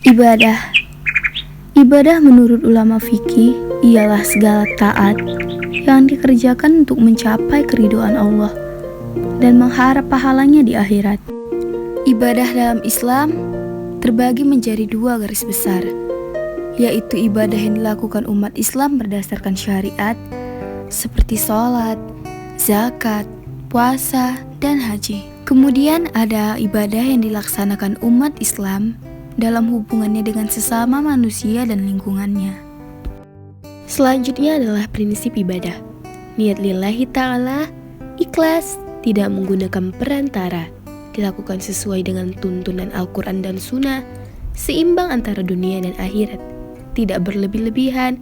Ibadah. Ibadah menurut ulama fikih ialah segala taat yang dikerjakan untuk mencapai keridhaan Allah dan mengharap pahalanya di akhirat. Ibadah dalam Islam terbagi menjadi dua garis besar, yaitu ibadah yang dilakukan umat Islam berdasarkan syariat seperti sholat, zakat, puasa, dan haji. Kemudian ada ibadah yang dilaksanakan umat Islam dalam hubungannya dengan sesama manusia dan lingkungannya. Selanjutnya adalah prinsip ibadah. Niat lillahi ta'ala, ikhlas, tidak menggunakan perantara, dilakukan sesuai dengan tuntunan Al-Quran dan Sunnah, seimbang antara dunia dan akhirat, tidak berlebih-lebihan,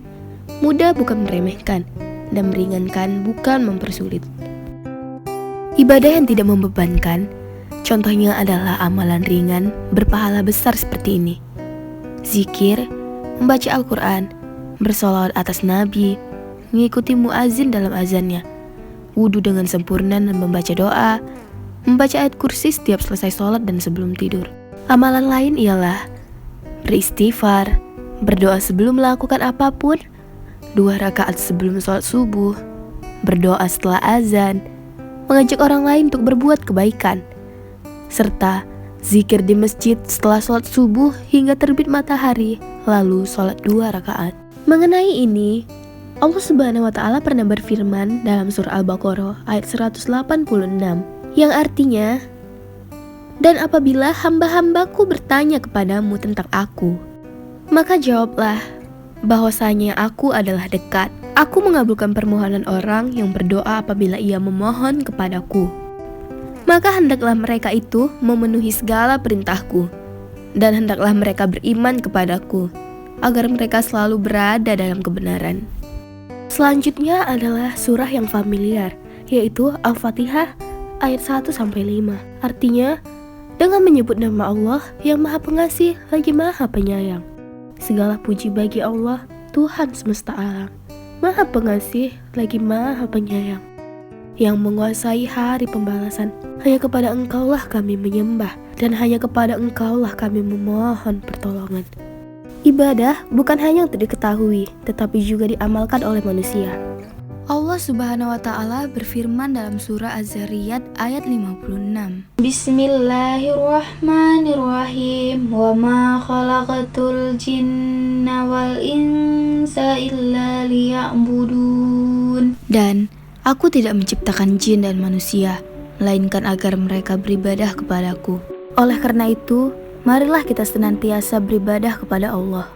mudah bukan meremehkan, dan meringankan bukan mempersulit. Ibadah yang tidak membebankan, contohnya adalah amalan ringan berpahala besar seperti ini: zikir, membaca Al-Quran, bersolawat atas Nabi, mengikuti muazin dalam azannya, wudhu dengan sempurna dan membaca doa, membaca ayat kursi setiap selesai sholat dan sebelum tidur. Amalan lain ialah beristighfar, berdoa sebelum melakukan apapun, 2 rakaat sebelum sholat subuh, berdoa setelah azan, mengajak orang lain untuk berbuat kebaikan, serta zikir di masjid setelah sholat subuh hingga terbit matahari, lalu sholat 2 rakaat. Mengenai ini, Allah Subhanahu wa Ta'ala pernah berfirman dalam surah Al-Baqarah ayat 186, yang artinya, "Dan apabila hamba-hambaku bertanya kepadamu tentang aku, maka jawablah bahwasanya aku adalah dekat. Aku mengabulkan permohonan orang yang berdoa apabila ia memohon kepadaku. Maka hendaklah mereka itu memenuhi segala perintahku, dan hendaklah mereka beriman kepadaku, agar mereka selalu berada dalam kebenaran." Selanjutnya adalah surah yang familiar, yaitu Al-Fatihah ayat 1-5. Artinya, dengan menyebut nama Allah yang Maha Pengasih lagi Maha Penyayang. Segala puji bagi Allah, Tuhan semesta alam, Maha Pengasih lagi Maha Penyayang, yang menguasai hari pembalasan. Hanya kepada Engkaulah kami menyembah, dan hanya kepada Engkaulah kami memohon pertolongan. Ibadah bukan hanya untuk diketahui, tetapi juga diamalkan oleh manusia. Allah Subhanahu wa Ta'ala berfirman dalam surah Az-Zariyat ayat 56. Bismillahirrahmanirrahim. Wa ma khalaqatul jinna wal insa illa liya'budun. Dan aku tidak menciptakan jin dan manusia, melainkan agar mereka beribadah kepadaku. Oleh karena itu, marilah kita senantiasa beribadah kepada Allah.